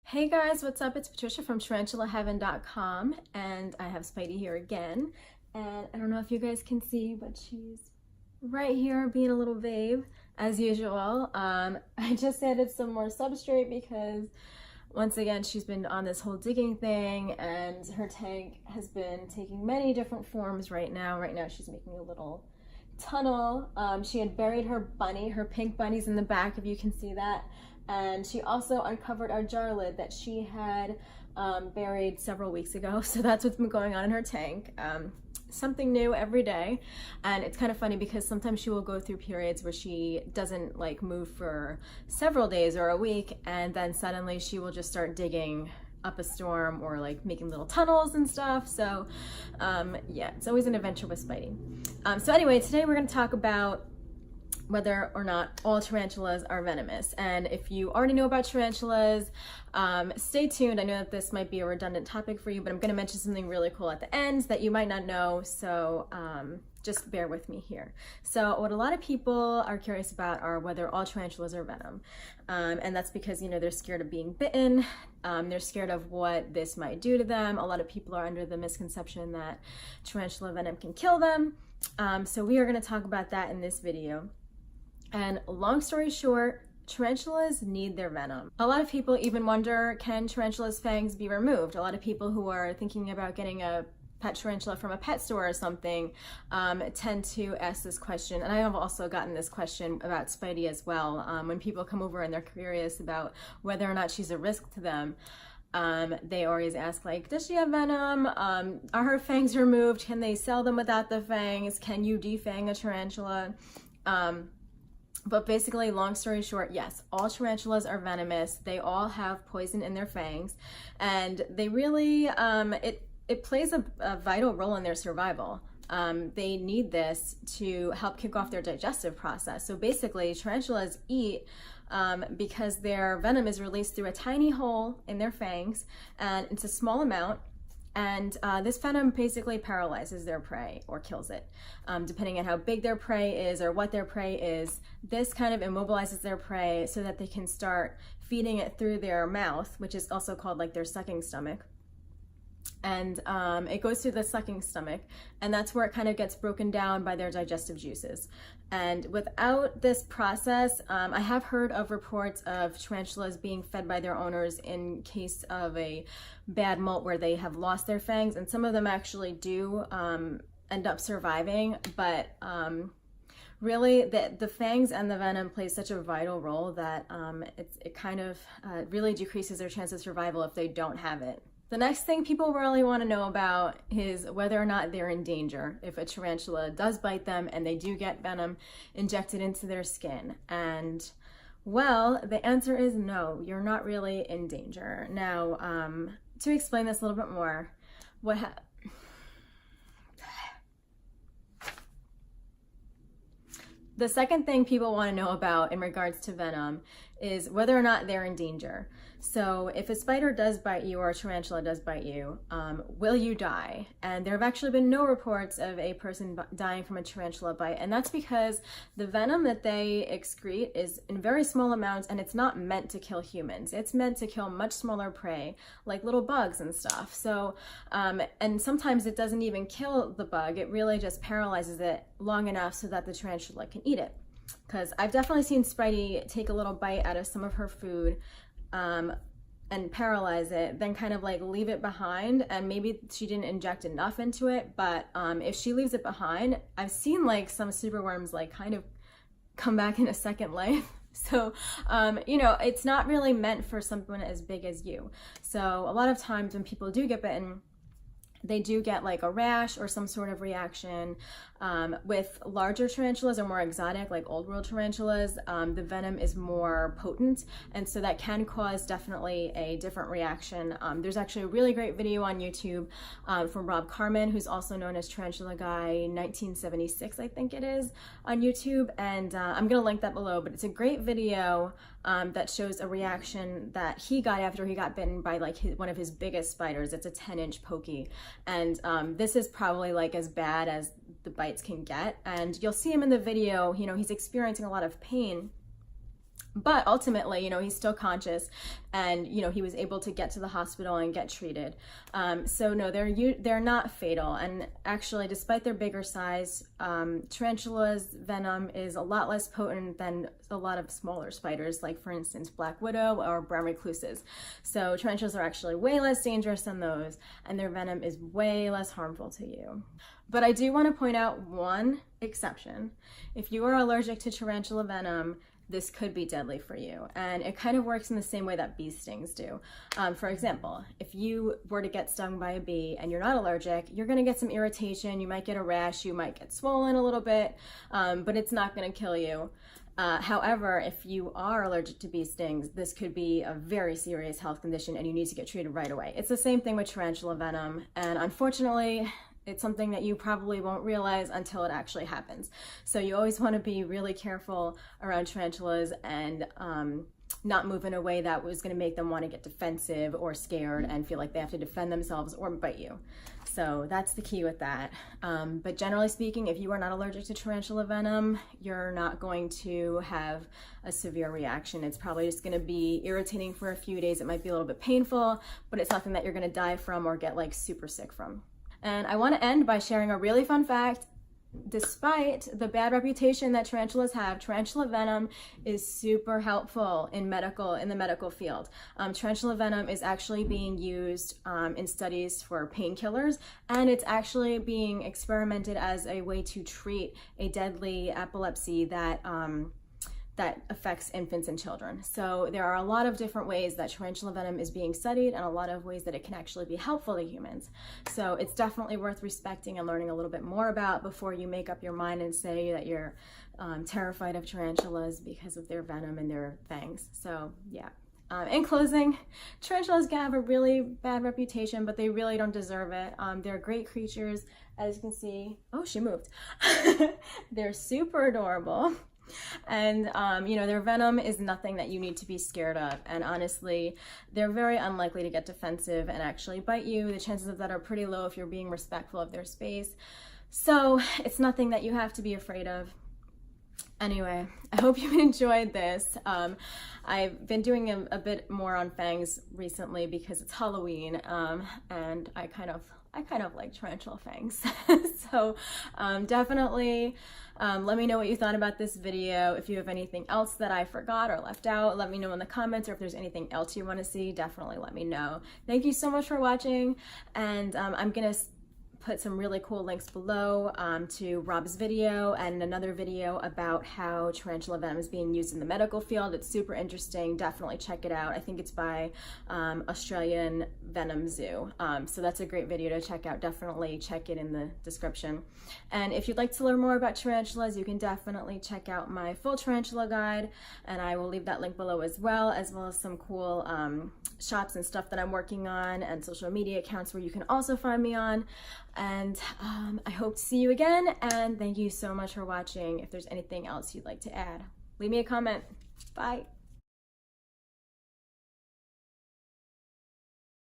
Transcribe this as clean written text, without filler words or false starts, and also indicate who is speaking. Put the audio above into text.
Speaker 1: Hey guys, what's up? It's Patricia from tarantulaheaven.com, and I have Spidey here again. And I don't know if you guys can see, but she's right here being a little babe as usual. I just added some more substrate because once again she's been on this whole digging thing, and her tank has been taking many different forms right now. Right now she's making a little tunnel. She had buried her bunny, her pink bunny's in the back, if you can see that. And she also uncovered our jar lid that she had buried several weeks ago. So that's what's been going on in her tank. Something new every day. And it's kind of funny because sometimes she will go through periods where she doesn't like move for several days or a week, and then suddenly she will just start digging up a storm or like making little tunnels and stuff. So yeah, it's always an adventure with Spidey. So anyway, today we're going to talk about whether or not all tarantulas are venomous. And if you already know about tarantulas, stay tuned. I know that this might be a redundant topic for you, but I'm going to mention something really cool at the end that you might not know, so just bear with me here. So what a lot of people are curious about are whether all tarantulas are venom. And that's because, you know, they're scared of being bitten. They're scared of what this might do to them. A lot of people are under the misconception that tarantula venom can kill them. So we are going to talk about that in this video. And long story short, tarantulas need their venom. A lot of people even wonder, can tarantulas' fangs be removed? A lot of people who are thinking about getting a pet tarantula from a pet store or something tend to ask this question. And I have also gotten this question about Spidey as well. When people come over and they're curious about whether or not she's a risk to them, they always ask, like, does she have venom? Are her fangs removed? Can they sell them without the fangs? Can you defang a tarantula? But basically, long story short, yes, all tarantulas are venomous. They all have poison in their fangs, and they really, it plays a vital role in their survival. They need this to help kick off their digestive process. So basically, tarantulas eat because their venom is released through a tiny hole in their fangs, and it's a small amount. And this venom basically paralyzes their prey or kills it. Depending on how big their prey is or what their prey is, this kind of immobilizes their prey so that they can start feeding it through their mouth, which is also called like their sucking stomach. And it goes through the sucking stomach, and that's where it kind of gets broken down by their digestive juices. And without this process, I have heard of reports of tarantulas being fed by their owners in case of a bad molt where they have lost their fangs, and some of them actually do end up surviving, but really the fangs and the venom play such a vital role that it kind of really decreases their chance of survival if they don't have it. The next thing people really want to know about is whether or not they're in danger if a tarantula does bite them and they do get venom injected into their skin. And well, the answer is no, you're not really in danger. Now, to explain this a little bit more, the second thing people want to know about in regards to venom is whether or not they're in danger. So if a spider does bite you or a tarantula does bite you, will you die? And there have actually been no reports of a person dying from a tarantula bite, and that's because the venom that they excrete is in very small amounts, and it's not meant to kill humans. It's meant to kill much smaller prey, like little bugs and stuff. So, and sometimes it doesn't even kill the bug, it really just paralyzes it long enough so that the tarantula can eat it. Because I've definitely seen Spidey take a little bite out of some of her food and paralyze it, then kind of like leave it behind, and maybe she didn't inject enough into it, but if she leaves it behind, I've seen like some superworms like kind of come back in a second life. So, you know, it's not really meant for someone as big as you. So a lot of times when people do get bitten, they do get like a rash or some sort of reaction. With larger tarantulas or more exotic, like old world tarantulas, the venom is more potent, and so that can cause definitely a different reaction. There's actually a really great video on YouTube from Rob Carmen, who's also known as Tarantula Guy 1976, I think it is, on YouTube, and I'm gonna link that below, but it's a great video that shows a reaction that he got after he got bitten by like one of his biggest spiders. It's a 10-inch pokey, and this is probably like as bad as the bites can get, and you'll see him in the video. You know, he's experiencing a lot of pain, But ultimately, you know, he's still conscious, and, you know, he was able to get to the hospital and get treated. So no, they're not fatal. And actually, despite their bigger size, Tarantula's venom is a lot less potent than a lot of smaller spiders, like for instance, black widow or brown recluses. So tarantulas are actually way less dangerous than those, and their venom is way less harmful to you. But I do want to point out one exception. If you are allergic to tarantula venom, this could be deadly for you. And it kind of works in the same way that bee stings do. For example, if you were to get stung by a bee and you're not allergic, you're gonna get some irritation, you might get a rash, you might get swollen a little bit, but it's not gonna kill you. However, if you are allergic to bee stings, this could be a very serious health condition and you need to get treated right away. It's the same thing with tarantula venom, and unfortunately, it's something that you probably won't realize until it actually happens. So you always want to be really careful around tarantulas and not move in a way that was going to make them want to get defensive or scared and feel like they have to defend themselves or bite you. So that's the key with that. But generally speaking, if you are not allergic to tarantula venom, you're not going to have a severe reaction. It's probably just going to be irritating for a few days. It might be a little bit painful, but it's nothing that you're going to die from or get like super sick from. And I want to end by sharing a really fun fact. Despite the bad reputation that tarantulas have, tarantula venom is super helpful in the medical field. Tarantula venom is actually being used in studies for painkillers, and it's actually being experimented as a way to treat a deadly epilepsy that affects infants and children. So there are a lot of different ways that tarantula venom is being studied and a lot of ways that it can actually be helpful to humans. So it's definitely worth respecting and learning a little bit more about before you make up your mind and say that you're terrified of tarantulas because of their venom and their fangs. So yeah. In closing, tarantulas can have a really bad reputation, but they really don't deserve it. They're great creatures. As you can see, oh, she moved. They're super adorable. And, you know, their venom is nothing that you need to be scared of. And honestly, they're very unlikely to get defensive and actually bite you. The chances of that are pretty low if you're being respectful of their space. So it's nothing that you have to be afraid of. Anyway, I hope you enjoyed this. I've been doing a bit more on fangs recently because it's Halloween, and I kind of like tarantula fangs. So definitely let me know what you thought about this video. If you have anything else that I forgot or left out, let me know in the comments, or if there's anything else you want to see, definitely let me know. Thank you so much for watching, and I'm gonna put some really cool links below to Rob's video and another video about how tarantula venom is being used in the medical field. It's super interesting. Definitely check it out. I think it's by Australian Venom Zoo. So that's a great video to check out. Definitely check it in the description. And if you'd like to learn more about tarantulas, you can definitely check out my full tarantula guide, and I will leave that link below as well as some cool shops and stuff that I'm working on and social media accounts where you can also find me on. And I hope to see you again, and thank you so much for watching. If there's anything else you'd like to add, leave me a comment. Bye.